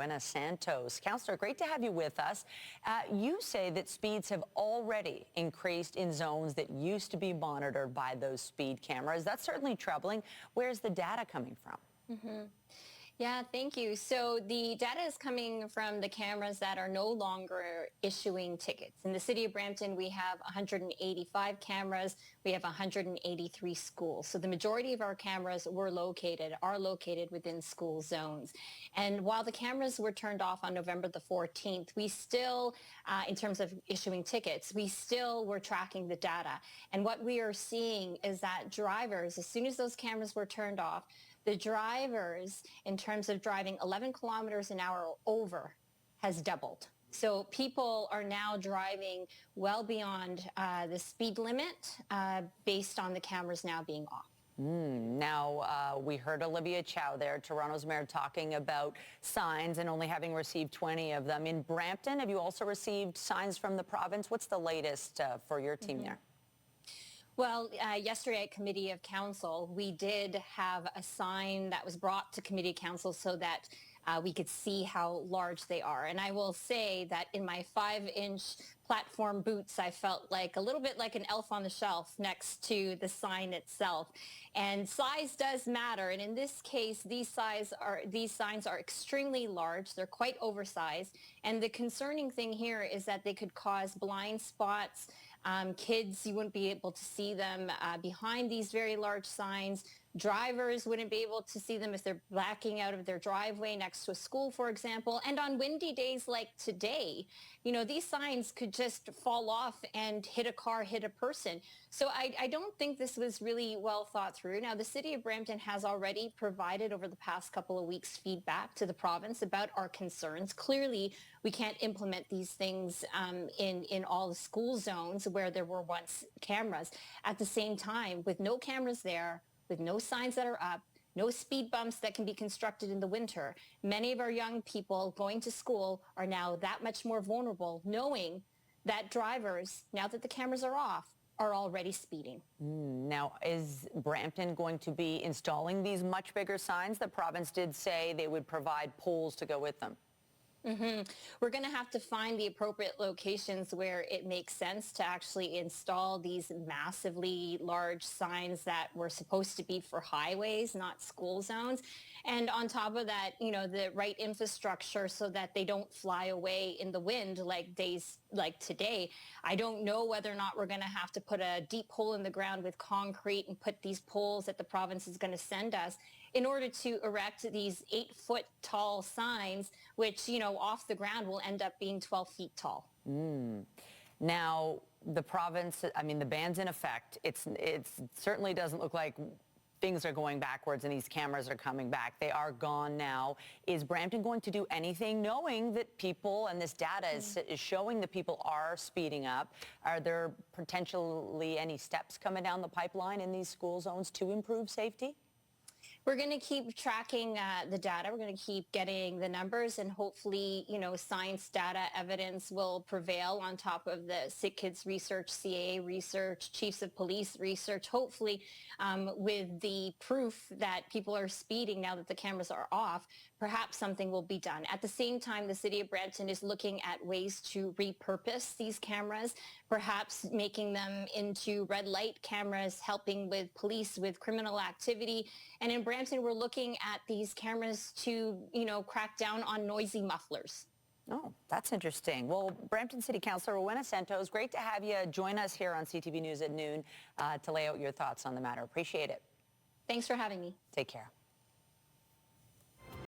Rowena Santos. Councillor, great to have you with us. You say that speeds have already increased in zones that used to be monitored by those speed cameras. That's certainly troubling. Where's the data coming from? Yeah, thank you. So the data is coming from the cameras that are no longer issuing tickets. In the city of Brampton, we have 185 cameras. We have 183 schools. So the majority of our cameras are located within school zones. And while the cameras were turned off on November the 14th, we still, in terms of issuing tickets, we still were tracking the data. And what we are seeing is that drivers, as soon as those cameras were turned off, the drivers, in terms of driving 11 kilometers an hour or over, has doubled. So people are now driving well beyond the speed limit based on the cameras now being off. Now, we heard Olivia Chow there, Toronto's mayor, talking about signs and only having received 20 of them. In Brampton, have you also received signs from the province? What's the latest for your team there? Well, yesterday at Committee of Council, we did have a sign that was brought to Committee of Council so that we could see how large they are. And I will say that in my 5-inch platform boots, I felt like a little bit like an elf on the shelf next to the sign itself. And size does matter. And in this case, these signs are extremely large. They're quite oversized. And the concerning thing here is that they could cause blind spots. Kids, you wouldn't be able to see them behind these very large signs. Drivers wouldn't be able to see them if they're backing out of their driveway next to a school, for example. And on windy days like today, you know, these signs could just fall off and hit a car, hit a person. So I don't think this was really well thought through. Now, the city of Brampton has already provided over the past couple of weeks feedback to the province about our concerns. Clearly, we can't implement these things in all the school zones where there were once cameras. At the same time, with no cameras there, with no signs that are up, no speed bumps that can be constructed in the winter, many of our young people going to school are now that much more vulnerable, knowing that drivers, now that the cameras are off, are already speeding. Now, is Brampton going to be installing these much bigger signs? The province did say they would provide poles to go with them. We're going to have to find the appropriate locations where it makes sense to actually install these massively large signs that were supposed to be for highways, not school zones. And on top of that, you know, the right infrastructure so that they don't fly away in the wind like days like today. I don't know whether or not we're going to have to put a deep hole in the ground with concrete and put these poles that the province is going to send us in order to erect these 8-foot tall signs, which, you know, off the ground will end up being 12 feet tall. Now, the province, I mean, the ban's in effect. It certainly doesn't look like things are going backwards and these cameras are coming back. They are gone now. Is Brampton going to do anything knowing that people, and this data is showing that people are speeding up? Are there potentially any steps coming down the pipeline in these school zones to improve safety? We're going to keep tracking the data. We're going to keep getting the numbers, and hopefully, you know, science data evidence will prevail on top of the Sick Kids research, CAA research, chiefs of police research, hopefully with the proof that people are speeding now that the cameras are off, perhaps something will be done. At the same time, the city of Brampton is looking at ways to repurpose these cameras, perhaps making them into red light cameras, helping with police with criminal activity. And in Brampton, we're looking at these cameras to, you know, crack down on noisy mufflers. Oh, that's interesting. Well, Brampton City Councillor Rowena Santos, great to have you join us here on CTV News at noon to lay out your thoughts on the matter. Appreciate it. Thanks for having me. Take care.